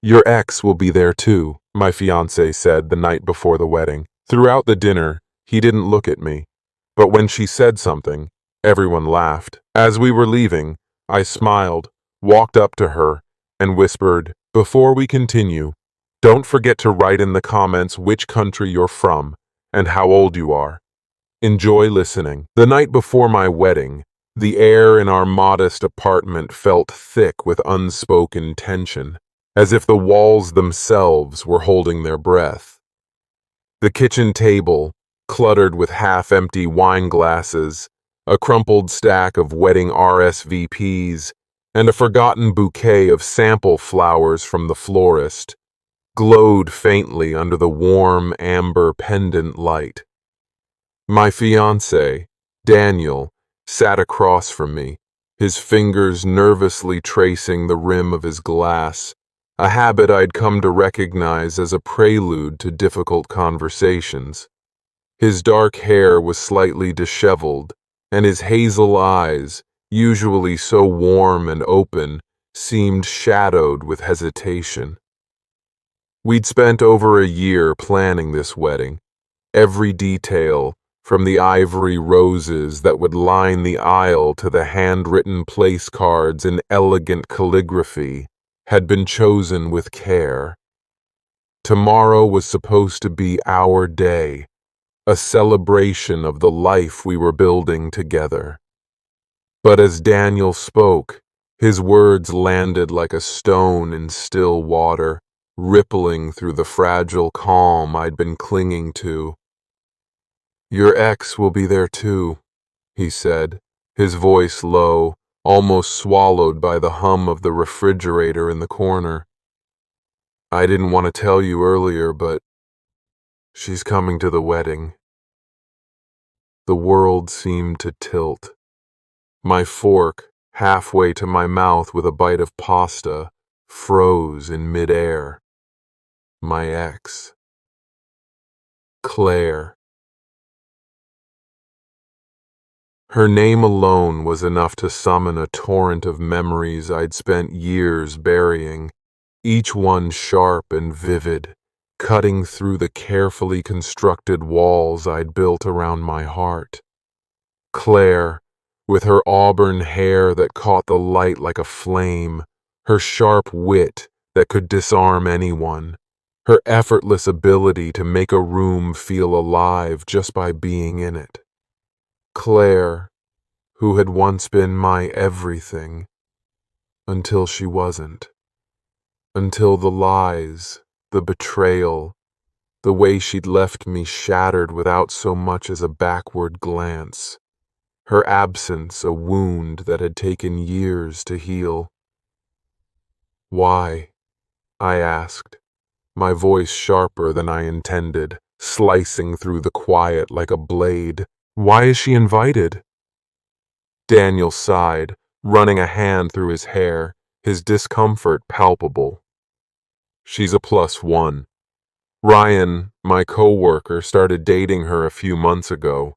Your ex will be there too, my fiancé said the night before the wedding. Throughout the dinner, he didn't look at me. But when she said something, everyone laughed. As we were leaving, I smiled, walked up to her, and whispered, "Before we continue, don't forget to write in the comments which country you're from and how old you are. Enjoy listening." The night before my wedding, the air in our modest apartment felt thick with unspoken tension, as if the walls themselves were holding their breath. The kitchen table, cluttered with half-empty wine glasses, a crumpled stack of wedding RSVPs, and a forgotten bouquet of sample flowers from the florist, glowed faintly under the warm amber pendant light. My fiancé, Daniel, sat across from me, his fingers nervously tracing the rim of his glass, a habit I'd come to recognize as a prelude to difficult conversations. His dark hair was slightly disheveled, and his hazel eyes, usually so warm and open, seemed shadowed with hesitation. We'd spent over a year planning this wedding. Every detail, from the ivory roses that would line the aisle to the handwritten place cards in elegant calligraphy, had been chosen with care. Tomorrow was supposed to be our day, a celebration of the life we were building together. But as Daniel spoke, his words landed like a stone in still water, rippling through the fragile calm I'd been clinging to. "Your ex will be there too," he said, his voice low, almost swallowed by the hum of the refrigerator in the corner. "I didn't want to tell you earlier, but she's coming to the wedding." The world seemed to tilt. My fork, halfway to my mouth with a bite of pasta, froze in midair. My ex. Claire. Her name alone was enough to summon a torrent of memories I'd spent years burying, each one sharp and vivid, cutting through the carefully constructed walls I'd built around my heart. Claire, with her auburn hair that caught the light like a flame, her sharp wit that could disarm anyone, her effortless ability to make a room feel alive just by being in it. Claire, who had once been my everything, until she wasn't. Until the lies, the betrayal, the way she'd left me shattered without so much as a backward glance. Her absence a wound that had taken years to heal. "Why?" I asked, my voice sharper than I intended, slicing through the quiet like a blade. "Why is she invited?" Daniel sighed, running a hand through his hair, his discomfort palpable. "She's a +1. Ryan, my co-worker, started dating her a few months ago.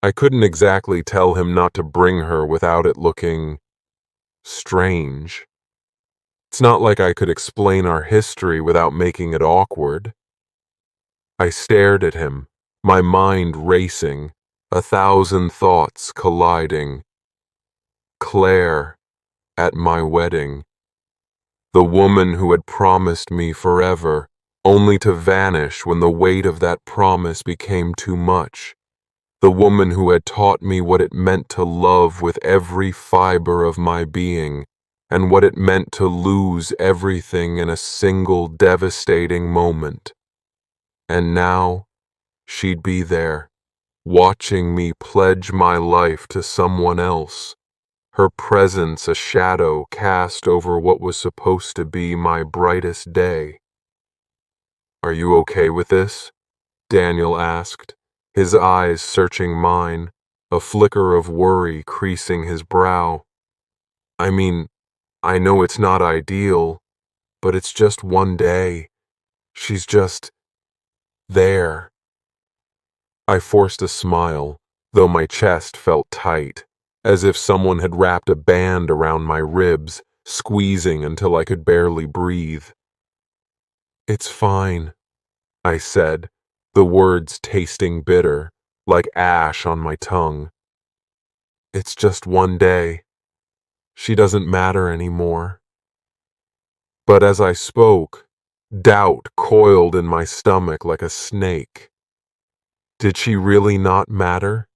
I couldn't exactly tell him not to bring her without it looking strange. It's not like I could explain our history without making it awkward." I stared at him, my mind racing, 1,000 thoughts colliding. Claire, at my wedding. The woman who had promised me forever, only to vanish when the weight of that promise became too much. The woman who had taught me what it meant to love with every fiber of my being, and what it meant to lose everything in a single devastating moment. And now, she'd be there, watching me pledge my life to someone else, her presence a shadow cast over what was supposed to be my brightest day. "Are you okay with this?" Daniel asked, his eyes searching mine, a flicker of worry creasing his brow. "I mean, I know it's not ideal, but it's just one day. She's just there." I forced a smile, though my chest felt tight, as if someone had wrapped a band around my ribs, squeezing until I could barely breathe. It's fine, I said, the words tasting bitter, like ash on my tongue. It's just one day. She doesn't matter anymore. But as I spoke, doubt coiled in my stomach like a snake. Did she really not matter?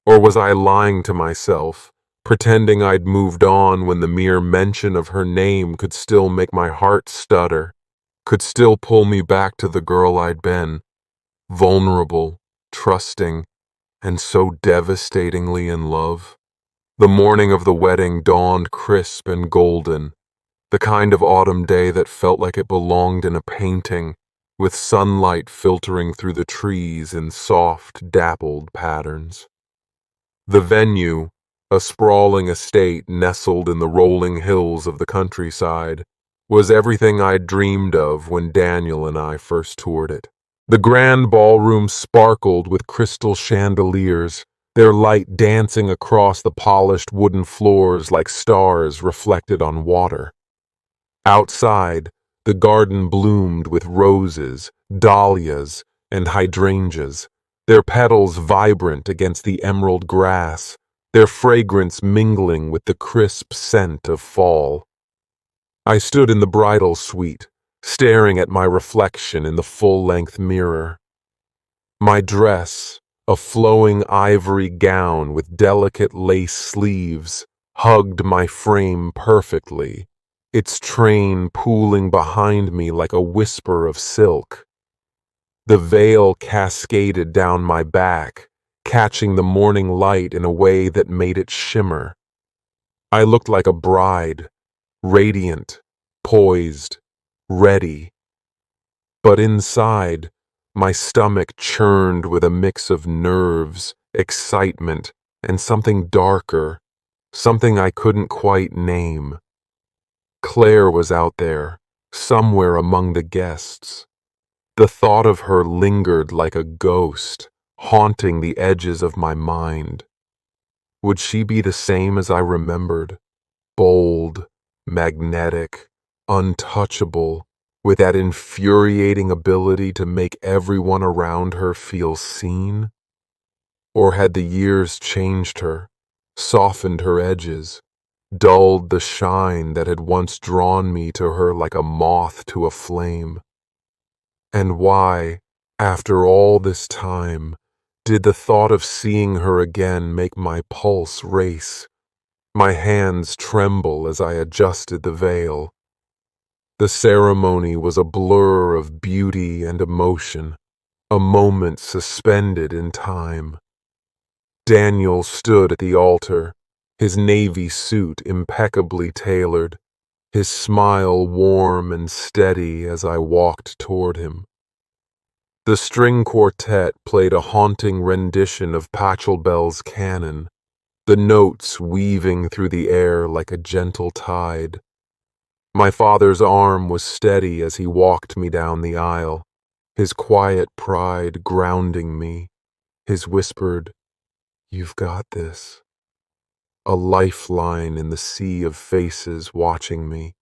Or was I lying to myself, pretending I'd moved on when the mere mention of her name could still make my heart stutter, could still pull me back to the girl I'd been, vulnerable, trusting, and so devastatingly in love? The morning of the wedding dawned crisp and golden, the kind of autumn day that felt like it belonged in a painting, with sunlight filtering through the trees in soft, dappled patterns. The venue, a sprawling estate nestled in the rolling hills of the countryside, was everything I'd dreamed of when Daniel and I first toured it. The grand ballroom sparkled with crystal chandeliers, their light dancing across the polished wooden floors like stars reflected on water. Outside, the garden bloomed with roses, dahlias, and hydrangeas, their petals vibrant against the emerald grass, their fragrance mingling with the crisp scent of fall. I stood in the bridal suite, staring at my reflection in the full-length mirror. My dress, a flowing ivory gown with delicate lace sleeves, hugged my frame perfectly, its train pooling behind me like a whisper of silk. The veil cascaded down my back, catching the morning light in a way that made it shimmer. I looked like a bride, radiant, poised, ready. But inside, my stomach churned with a mix of nerves, excitement, and something darker, something I couldn't quite name. Claire was out there, somewhere among the guests. The thought of her lingered like a ghost, haunting the edges of my mind. Would she be the same as I remembered? Bold, magnetic, untouchable, with that infuriating ability to make everyone around her feel seen? Or had the years changed her, softened her edges, dulled the shine that had once drawn me to her like a moth to a flame? And why, after all this time, did the thought of seeing her again make my pulse race, my hands tremble as I adjusted the veil? The ceremony was a blur of beauty and emotion, a moment suspended in time. Daniel stood at the altar, his navy suit impeccably tailored, his smile warm and steady as I walked toward him. The string quartet played a haunting rendition of Pachelbel's canon, the notes weaving through the air like a gentle tide. My father's arm was steady as he walked me down the aisle, his quiet pride grounding me, his whispered, "You've got this," a lifeline in the sea of faces watching me.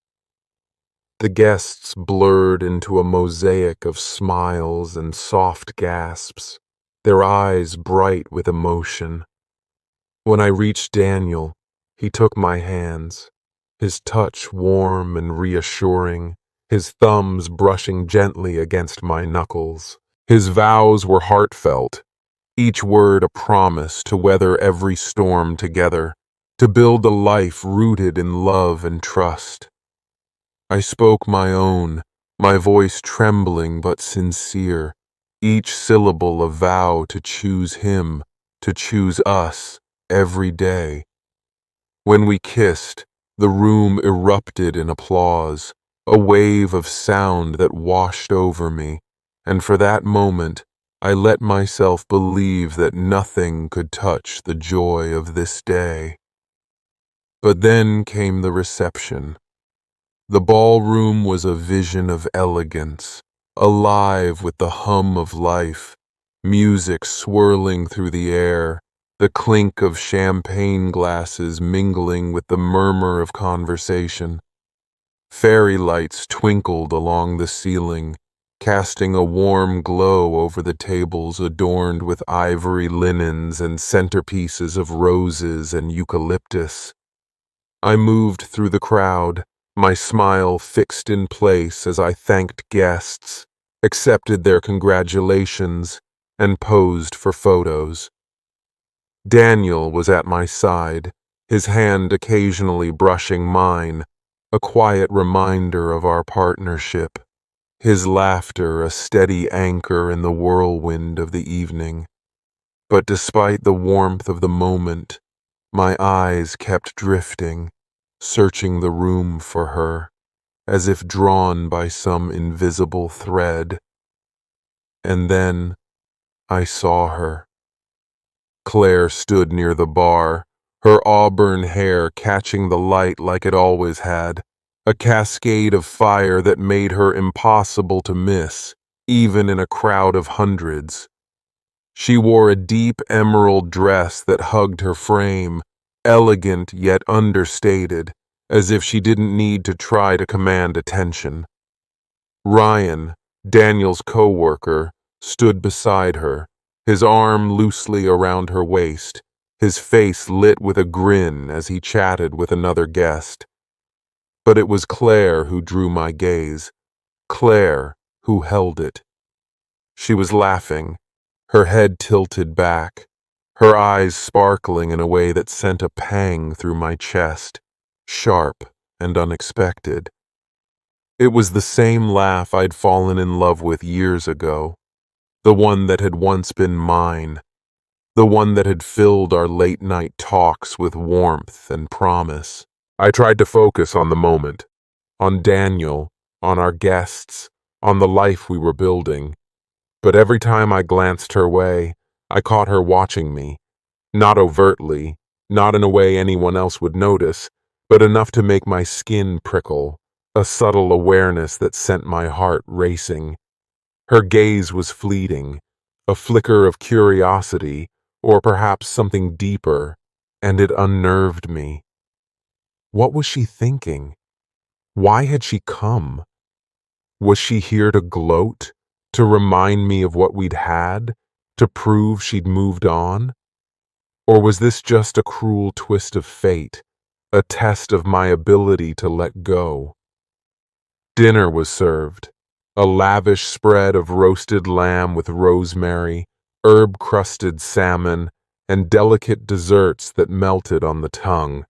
The guests blurred into a mosaic of smiles and soft gasps, their eyes bright with emotion. When I reached Daniel, he took my hands, his touch warm and reassuring, his thumbs brushing gently against my knuckles. His vows were heartfelt, each word a promise to weather every storm together, to build a life rooted in love and trust. I spoke my own, my voice trembling but sincere, each syllable a vow to choose him, to choose us, every day. When we kissed, the room erupted in applause, a wave of sound that washed over me, and for that moment, I let myself believe that nothing could touch the joy of this day. But then came the reception. The ballroom was a vision of elegance, alive with the hum of life, music swirling through the air, the clink of champagne glasses mingling with the murmur of conversation. Fairy lights twinkled along the ceiling, casting a warm glow over the tables adorned with ivory linens and centerpieces of roses and eucalyptus. I moved through the crowd, my smile fixed in place as I thanked guests, accepted their congratulations, and posed for photos. Daniel was at my side, his hand occasionally brushing mine, a quiet reminder of our partnership, his laughter a steady anchor in the whirlwind of the evening. But despite the warmth of the moment, my eyes kept drifting, searching the room for her, as if drawn by some invisible thread. And then I saw her. Claire stood near the bar, her auburn hair catching the light like it always had, a cascade of fire that made her impossible to miss, even in a crowd of hundreds. She wore a deep emerald dress that hugged her frame, elegant yet understated, as if she didn't need to try to command attention. Ryan, Daniel's co-worker, stood beside her, his arm loosely around her waist, his face lit with a grin as he chatted with another guest. But it was Claire who drew my gaze, Claire who held it. She was laughing, her head tilted back, her eyes sparkling in a way that sent a pang through my chest, sharp and unexpected. It was the same laugh I'd fallen in love with years ago, the one that had once been mine, the one that had filled our late-night talks with warmth and promise. I tried to focus on the moment, on Daniel, on our guests, on the life we were building. But every time I glanced her way, I caught her watching me, not overtly, not in a way anyone else would notice, but enough to make my skin prickle, a subtle awareness that sent my heart racing. Her gaze was fleeting, a flicker of curiosity, or perhaps something deeper, and it unnerved me. What was she thinking? Why had she come? Was she here to gloat, to remind me of what we'd had, to prove she'd moved on? Or was this just a cruel twist of fate, a test of my ability to let go? Dinner was served, a lavish spread of roasted lamb with rosemary, herb-crusted salmon, and delicate desserts that melted on the tongue.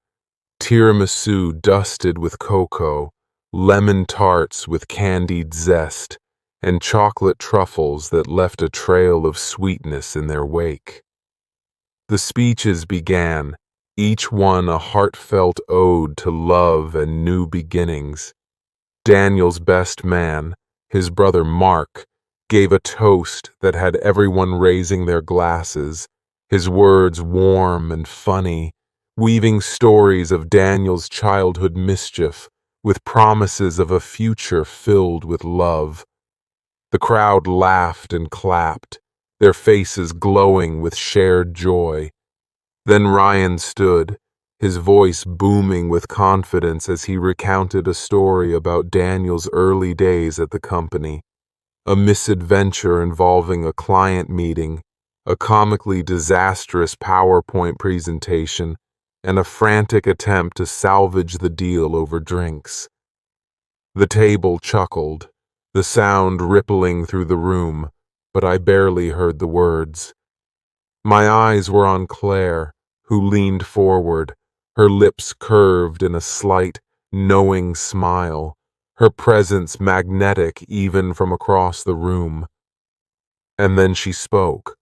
Tiramisu dusted with cocoa, lemon tarts with candied zest, and chocolate truffles that left a trail of sweetness in their wake. The speeches began, each one a heartfelt ode to love and new beginnings. Daniel's best man, his brother Mark, gave a toast that had everyone raising their glasses, his words warm and funny, weaving stories of Daniel's childhood mischief with promises of a future filled with love. The crowd laughed and clapped, their faces glowing with shared joy. Then Ryan stood, his voice booming with confidence as he recounted a story about Daniel's early days at the company, a misadventure involving a client meeting, a comically disastrous PowerPoint presentation, and a frantic attempt to salvage the deal over drinks. The table chuckled, the sound rippling through the room, but I barely heard the words. My eyes were on Claire, who leaned forward, her lips curved in a slight, knowing smile, her presence magnetic even from across the room. And then she spoke.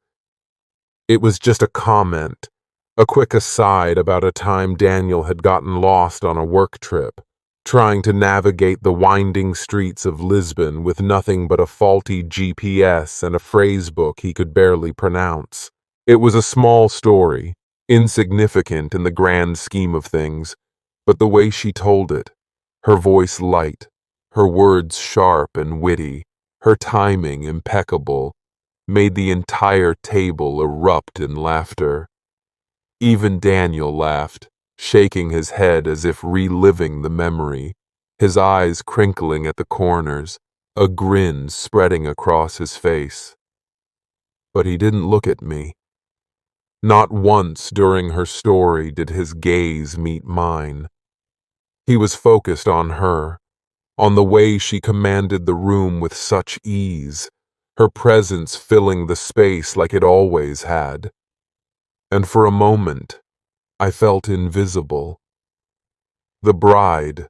It was just a comment, a quick aside about a time Daniel had gotten lost on a work trip, trying to navigate the winding streets of Lisbon with nothing but a faulty GPS and a phrase book he could barely pronounce. It was a small story, insignificant in the grand scheme of things, but the way she told it, her voice light, her words sharp and witty, her timing impeccable, made the entire table erupt in laughter. Even Daniel laughed, shaking his head as if reliving the memory. his eyes crinkling at the corners, a grin spreading across his face. But he didn't look at me. Not once during her story did his gaze meet mine. He was focused on her, on the way she commanded the room with such ease, her presence filling the space like it always had. And for a moment, I felt invisible. The bride,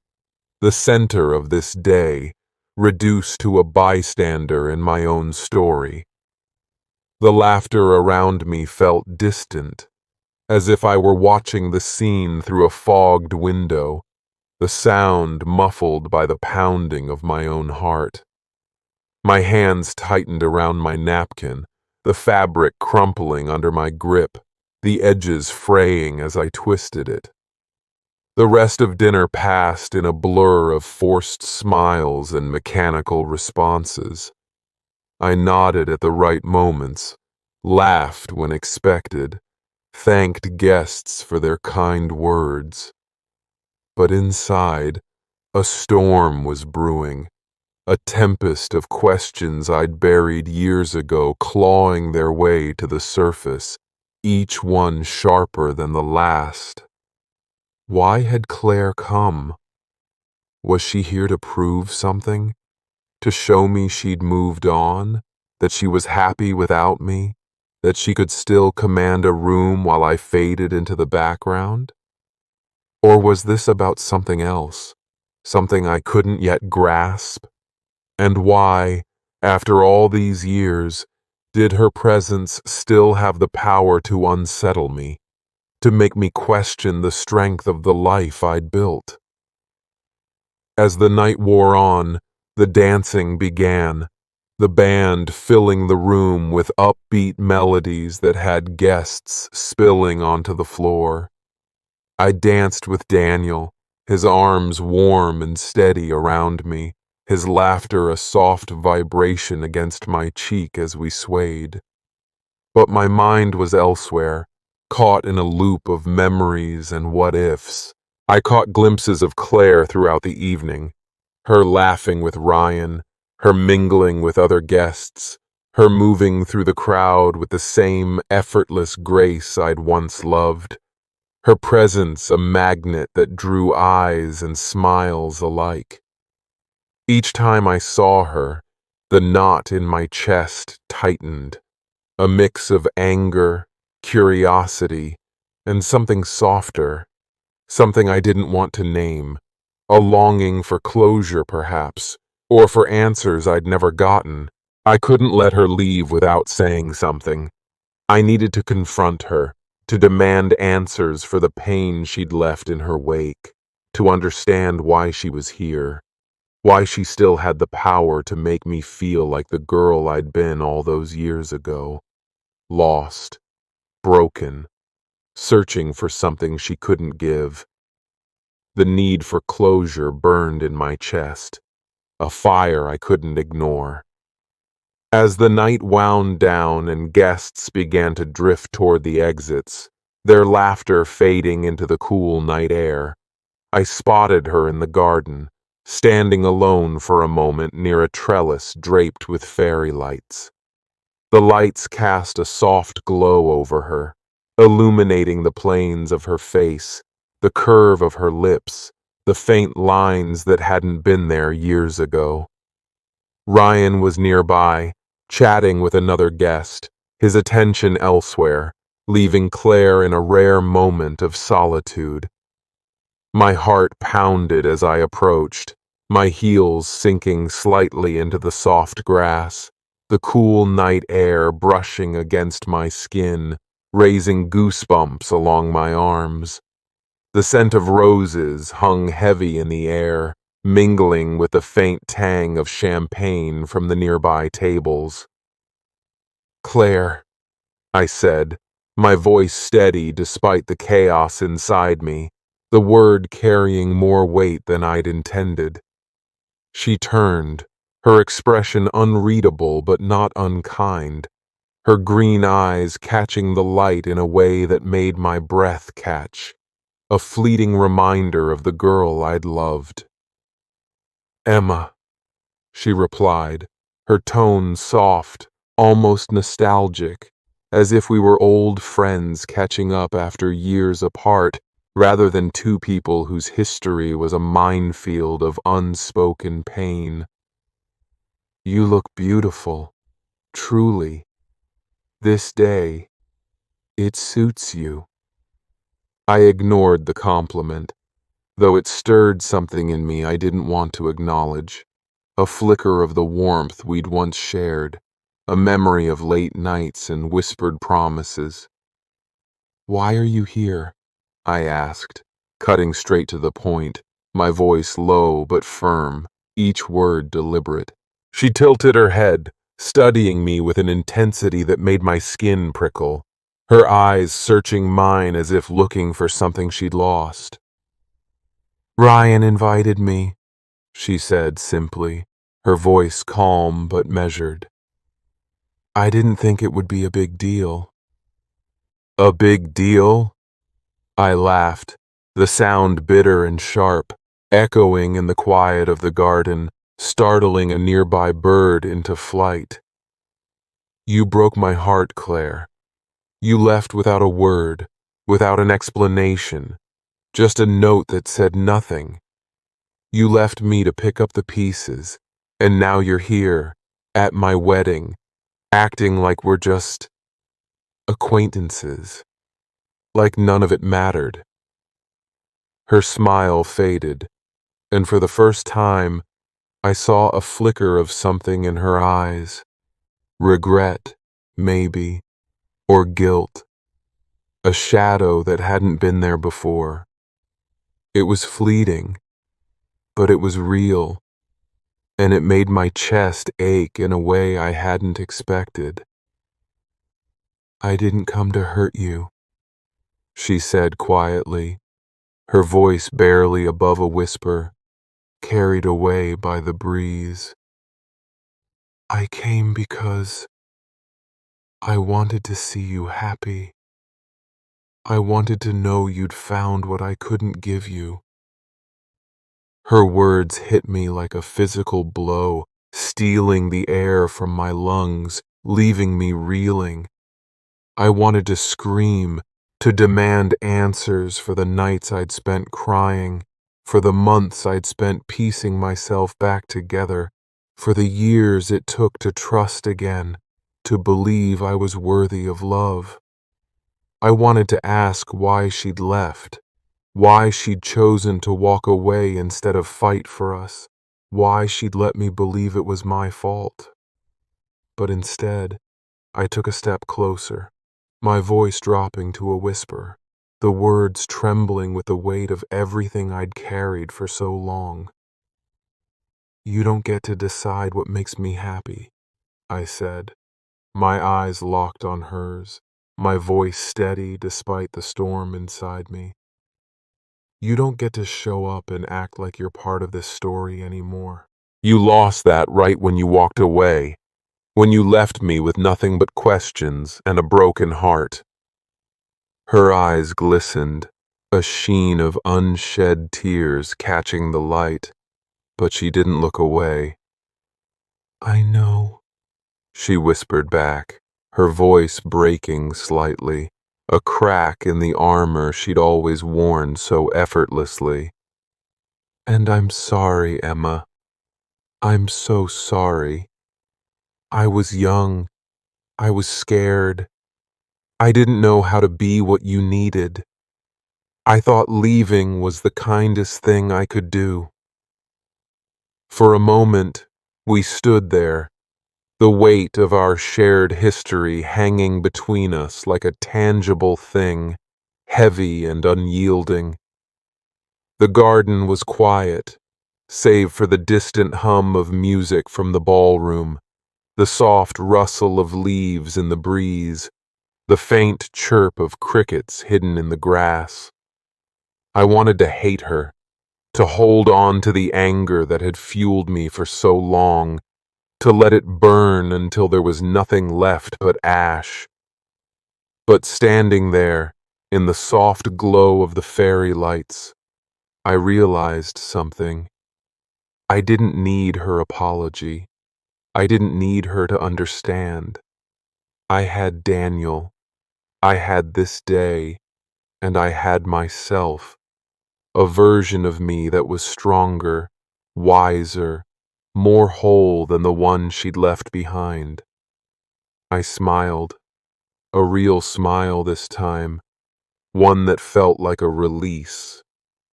the center of this day, reduced to a bystander in my own story. The laughter around me felt distant, as if I were watching the scene through a fogged window, the sound muffled by the pounding of my own heart. My hands tightened around my napkin, the fabric crumpling under my grip, the edges fraying as I twisted it. The rest of dinner passed in a blur of forced smiles and mechanical responses. I nodded at the right moments, laughed when expected, thanked guests for their kind words. But inside, a storm was brewing, a tempest of questions I'd buried years ago clawing their way to the surface, each one sharper than the last. Why had Claire come? Was she here to prove something? To show me she'd moved on? That she was happy without me? That she could still command a room while I faded into the background? Or was this about something else? Something I couldn't yet grasp? And why, after all these years, did her presence still have the power to unsettle me, to make me question the strength of the life I'd built? As the night wore on, the dancing began, the band filling the room with upbeat melodies that had guests spilling onto the floor. I danced with Daniel, his arms warm and steady around me, his laughter a soft vibration against my cheek as we swayed. But my mind was elsewhere, caught in a loop of memories and what-ifs. I caught glimpses of Claire throughout the evening, her laughing with Ryan, her mingling with other guests, her moving through the crowd with the same effortless grace I'd once loved, her presence a magnet that drew eyes and smiles alike. Each time I saw her, the knot in my chest tightened, a mix of anger, curiosity, and something softer, something I didn't want to name, a longing for closure perhaps, or for answers I'd never gotten. I couldn't let her leave without saying something. I needed to confront her, to demand answers for the pain she'd left in her wake, to understand why she was here, why she still had the power to make me feel like the girl I'd been all those years ago, lost, broken, searching for something she couldn't give. The need for closure burned in my chest, a fire I couldn't ignore. As the night wound down and guests began to drift toward the exits, their laughter fading into the cool night air, I spotted her in the garden, standing alone for a moment near a trellis draped with fairy lights. The lights cast a soft glow over her, illuminating the planes of her face, the curve of her lips, the faint lines that hadn't been there years ago. Ryan was nearby, chatting with another guest, his attention elsewhere, leaving Claire in a rare moment of solitude. My heart pounded as I approached, my heels sinking slightly into the soft grass, the cool night air brushing against my skin, raising goosebumps along my arms. The scent of roses hung heavy in the air, mingling with the faint tang of champagne from the nearby tables. "Claire," I said, my voice steady despite the chaos inside me, the word carrying more weight than I'd intended. She turned, her expression unreadable but not unkind, her green eyes catching the light in a way that made my breath catch, a fleeting reminder of the girl I'd loved. Emma, she replied, her tone soft, almost nostalgic, as if we were old friends catching up after years apart, rather than two people whose history was a minefield of unspoken pain. You look beautiful, truly. This day, it suits you. I ignored the compliment, though it stirred something in me I didn't want to acknowledge. A flicker of the warmth we'd once shared, a memory of late nights and whispered promises. Why are you here? I asked, cutting straight to the point, my voice low but firm, each word deliberate. She tilted her head, studying me with an intensity that made my skin prickle, her eyes searching mine as if looking for something she'd lost. Ryan invited me, she said simply, her voice calm but measured. I didn't think it would be a big deal. A big deal? I laughed, the sound bitter and sharp, echoing in the quiet of the garden, startling a nearby bird into flight. You broke my heart, Claire. You left without a word, without an explanation, just a note that said nothing. You left me to pick up the pieces, and now you're here, at my wedding, acting like we're just acquaintances, like none of it mattered. Her smile faded, and for the first time, I saw a flicker of something in her eyes. Regret, maybe, or guilt. A shadow that hadn't been there before. It was fleeting, but it was real, and it made my chest ache in a way I hadn't expected. I didn't come to hurt you, she said quietly, her voice barely above a whisper, carried away by the breeze. I came because I wanted to see you happy. I wanted to know you'd found what I couldn't give you. Her words hit me like a physical blow, stealing the air from my lungs, leaving me reeling. I wanted to scream, to demand answers for the nights I'd spent crying, for the months I'd spent piecing myself back together, for the years it took to trust again, to believe I was worthy of love. I wanted to ask why she'd left, why she'd chosen to walk away instead of fight for us, why she'd let me believe it was my fault. But instead, I took a step closer, my voice dropping to a whisper, the words trembling with the weight of everything I'd carried for so long. You don't get to decide what makes me happy, I said, my eyes locked on hers, my voice steady despite the storm inside me. You don't get to show up and act like you're part of this story anymore. You lost that right when you walked away, when you left me with nothing but questions and a broken heart. Her eyes glistened, a sheen of unshed tears catching the light, but she didn't look away. I know, she whispered back, her voice breaking slightly, a crack in the armor she'd always worn so effortlessly. And I'm sorry, Emma. I'm so sorry. I was young. I was scared. I didn't know how to be what you needed. I thought leaving was the kindest thing I could do. For a moment, we stood there, the weight of our shared history hanging between us like a tangible thing, heavy and unyielding. The garden was quiet, save for the distant hum of music from the ballroom, the soft rustle of leaves in the breeze, the faint chirp of crickets hidden in the grass. I wanted to hate her, to hold on to the anger that had fueled me for so long, to let it burn until there was nothing left but ash. But standing there, in the soft glow of the fairy lights, I realized something. I didn't need her apology. I didn't need her to understand. I had Daniel. I had this day, and I had myself, a version of me that was stronger, wiser, more whole than the one she'd left behind. I smiled, a real smile this time, one that felt like a release,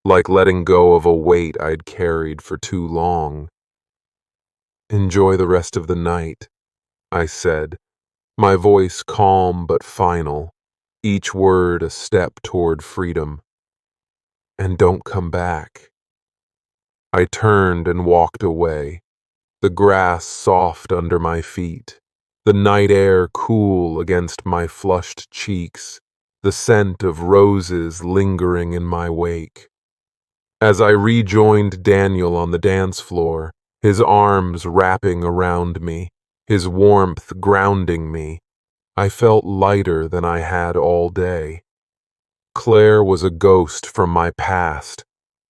like letting go of a weight I'd carried for too long. "Enjoy the rest of the night," I said, my voice calm but final, each word a step toward freedom. "And don't come back." I turned and walked away, the grass soft under my feet, the night air cool against my flushed cheeks, the scent of roses lingering in my wake. As I rejoined Daniel on the dance floor, his arms wrapping around me, his warmth grounding me, I felt lighter than I had all day. Claire was a ghost from my past,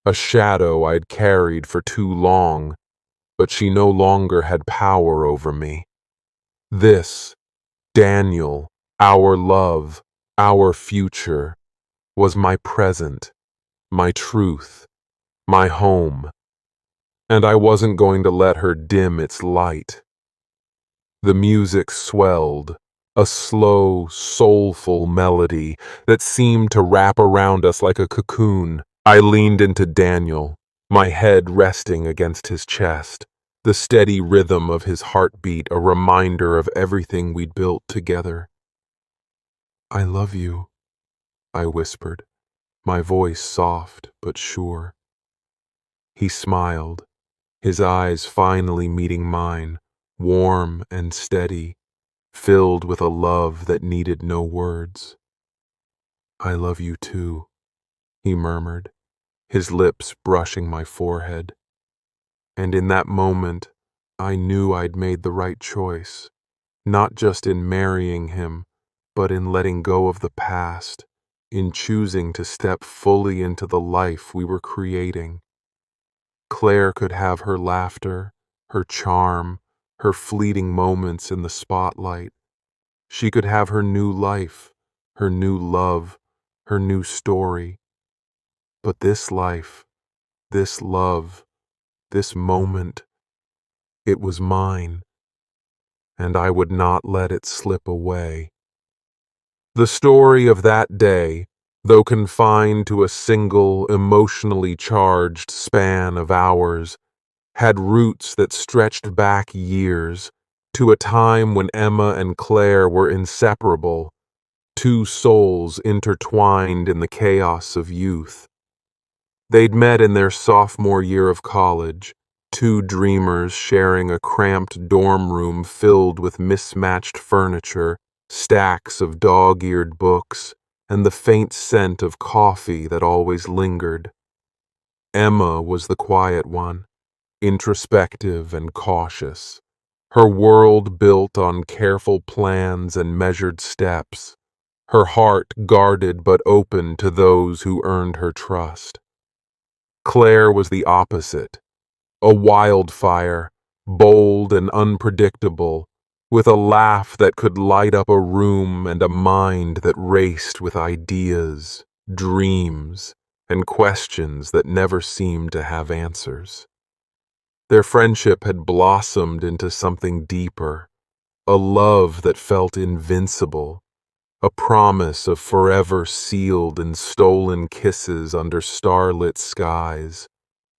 a shadow I'd carried for too long, but she no longer had power over me. This, Daniel, our love, our future, was my present, my truth, my home, and I wasn't going to let her dim its light. The music swelled, a slow, soulful melody that seemed to wrap around us like a cocoon. I leaned into Daniel, my head resting against his chest, the steady rhythm of his heartbeat a reminder of everything we'd built together. "I love you," I whispered, my voice soft but sure. He smiled, his eyes finally meeting mine, warm and steady, filled with a love that needed no words. "I love you too," he murmured, his lips brushing my forehead. And in that moment, I knew I'd made the right choice, not just in marrying him, but in letting go of the past, in choosing to step fully into the life we were creating. Claire could have her laughter, her charm, her fleeting moments in the spotlight. She could have her new life, her new love, her new story. But this life, this love, this moment, it was mine, and I would not let it slip away. The story of that day, though confined to a single emotionally charged span of hours, had roots that stretched back years, to a time when Emma and Claire were inseparable, two souls intertwined in the chaos of youth. They'd met in their sophomore year of college, two dreamers sharing a cramped dorm room filled with mismatched furniture, stacks of dog-eared books, and the faint scent of coffee that always lingered. Emma was the quiet one, introspective and cautious, her world built on careful plans and measured steps, her heart guarded but open to those who earned her trust. Claire was the opposite, a wildfire, bold and unpredictable, with a laugh that could light up a room and a mind that raced with ideas, dreams, and questions that never seemed to have answers. Their friendship had blossomed into something deeper, a love that felt invincible, a promise of forever sealed in stolen kisses under starlit skies,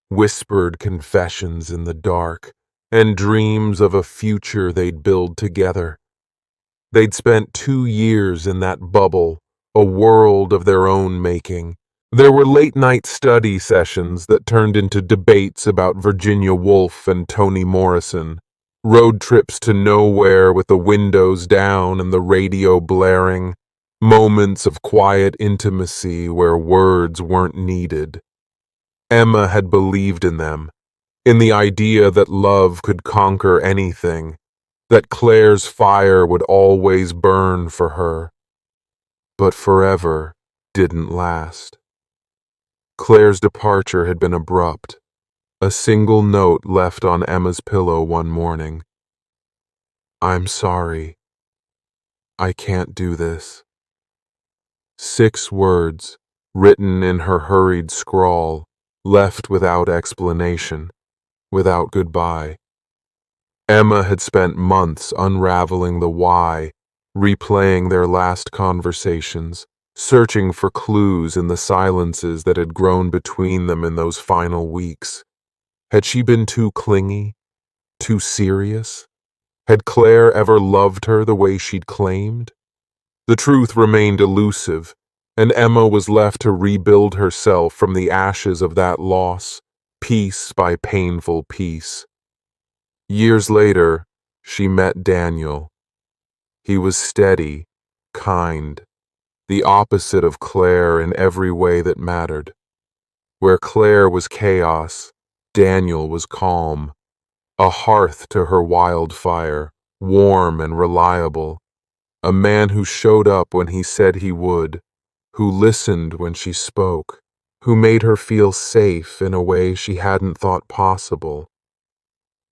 whispered confessions in the dark, and dreams of a future they'd build together. They'd spent 2 years in that bubble, a world of their own making. There were late-night study sessions that turned into debates about Virginia Woolf and Toni Morrison, road trips to nowhere with the windows down and the radio blaring, moments of quiet intimacy where words weren't needed. Emma had believed in them, in the idea that love could conquer anything, that Claire's fire would always burn for her. But forever didn't last. Claire's departure had been abrupt, A single note left on Emma's pillow one morning. "I'm sorry. I can't do this." 6 words, written in her hurried scrawl, left without explanation, without goodbye. Emma had spent months unraveling the why, replaying their last conversations, searching for clues in the silences that had grown between them in those final weeks. Had she been too clingy? Too serious? Had Claire ever loved her the way she'd claimed? The truth remained elusive, and Emma was left to rebuild herself from the ashes of that loss, piece by painful piece. Years later, she met Daniel. He was steady, kind, the opposite of Claire in every way that mattered. Where Claire was chaos, Daniel was calm, a hearth to her wildfire, warm and reliable, a man who showed up when he said he would, who listened when she spoke, who made her feel safe in a way she hadn't thought possible.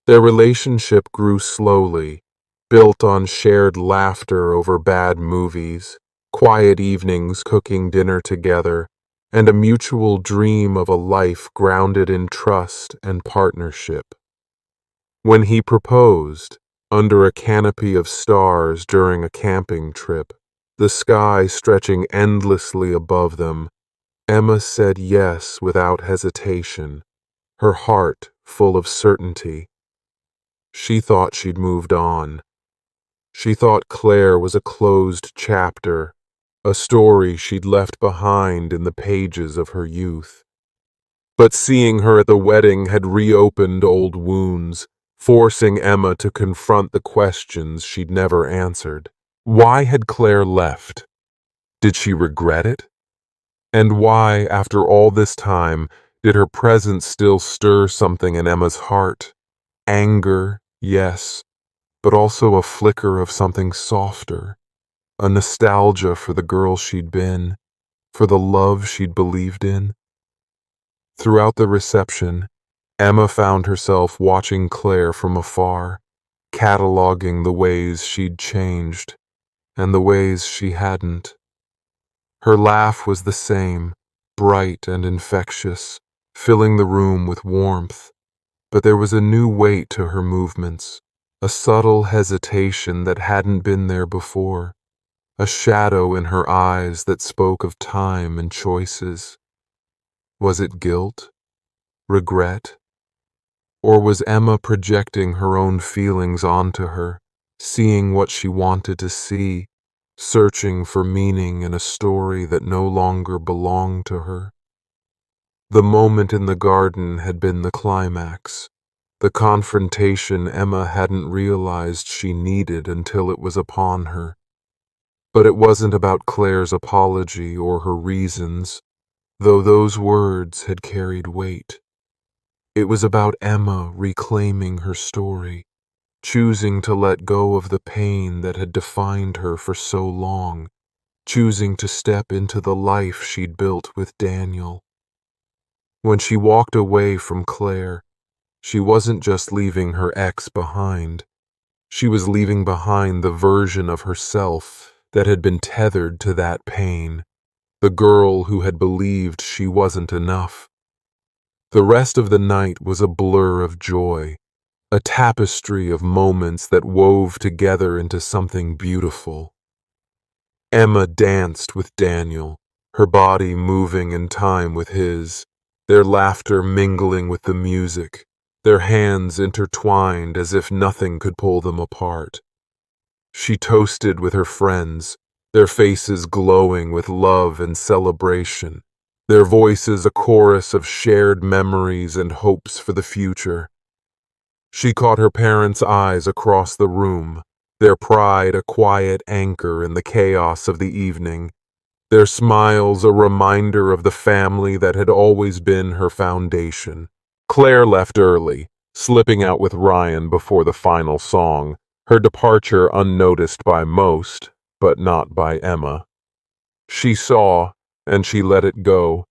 Their relationship grew slowly, built on shared laughter over bad movies, quiet evenings cooking dinner together, and a mutual dream of a life grounded in trust and partnership. When he proposed, under a canopy of stars during a camping trip, the sky stretching endlessly above them, Emma said yes without hesitation, her heart full of certainty. She thought she'd moved on. She thought Claire was a closed chapter, a story she'd left behind in the pages of her youth. But seeing her at the wedding had reopened old wounds, forcing Emma to confront the questions she'd never answered. Why had Claire left? Did she regret it? And why, after all this time, did her presence still stir something in Emma's heart? Anger, yes, but also a flicker of something softer, a nostalgia for the girl she'd been, for the love she'd believed in. Throughout the reception, Emma found herself watching Claire from afar, cataloging the ways she'd changed and the ways she hadn't. Her laugh was the same, bright and infectious, filling the room with warmth, but there was a new weight to her movements, a subtle hesitation that hadn't been there before, a shadow in her eyes that spoke of time and choices. Was it guilt? Regret? Or was Emma projecting her own feelings onto her, seeing what she wanted to see, searching for meaning in a story that no longer belonged to her? The moment in the garden had been the climax, the confrontation Emma hadn't realized she needed until it was upon her. But it wasn't about Claire's apology or her reasons, though those words had carried weight. It was about Emma reclaiming her story, choosing to let go of the pain that had defined her for so long, choosing to step into the life she'd built with Daniel. When she walked away from Claire, she wasn't just leaving her ex behind. She was leaving behind the version of herself that had been tethered to that pain, the girl who had believed she wasn't enough. The rest of the night was a blur of joy, a tapestry of moments that wove together into something beautiful. Emma danced with Daniel, her body moving in time with his, their laughter mingling with the music, their hands intertwined as if nothing could pull them apart. She toasted with her friends, their faces glowing with love and celebration, their voices a chorus of shared memories and hopes for the future. She caught her parents' eyes across the room, their pride a quiet anchor in the chaos of the evening, their smiles a reminder of the family that had always been her foundation. Claire left early, slipping out with Ryan before the final song, her departure unnoticed by most, but not by Emma. She saw, and she let it go,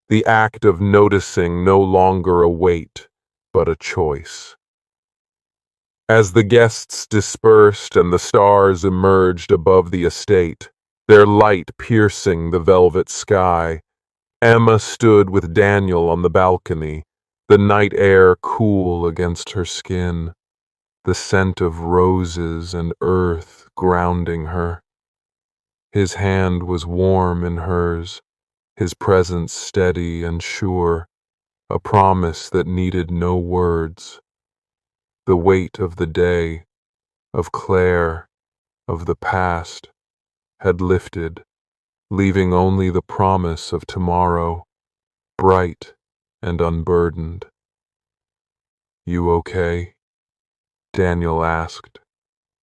the act of noticing no longer a weight, but a choice. As the guests dispersed and the stars emerged above the estate, their light piercing the velvet sky, Emma stood with Daniel on the balcony, the night air cool against her skin, the scent of roses and earth grounding her. His hand was warm in hers, his presence steady and sure, a promise that needed no words. The weight of the day, of Claire, of the past, had lifted, leaving only the promise of tomorrow, bright and unburdened. "You okay?" Daniel asked,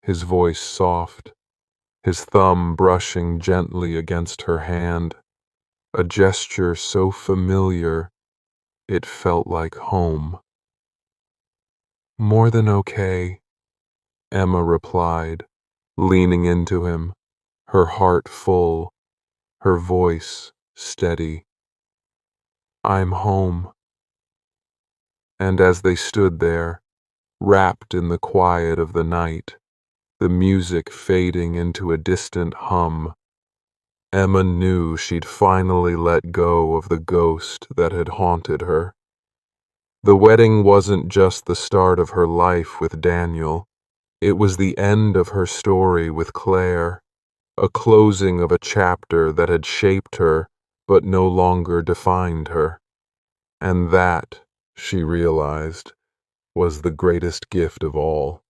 his voice soft, his thumb brushing gently against her hand, a gesture so familiar it felt like home. "More than okay," Emma replied, leaning into him, her heart full, her voice steady. "I'm home." And as they stood there, wrapped in the quiet of the night, the music fading into a distant hum, Emma knew she'd finally let go of the ghost that had haunted her. The wedding wasn't just the start of her life with Daniel, it was the end of her story with Claire, a closing of a chapter that had shaped her but no longer defined her. And that, she realized, was the greatest gift of all.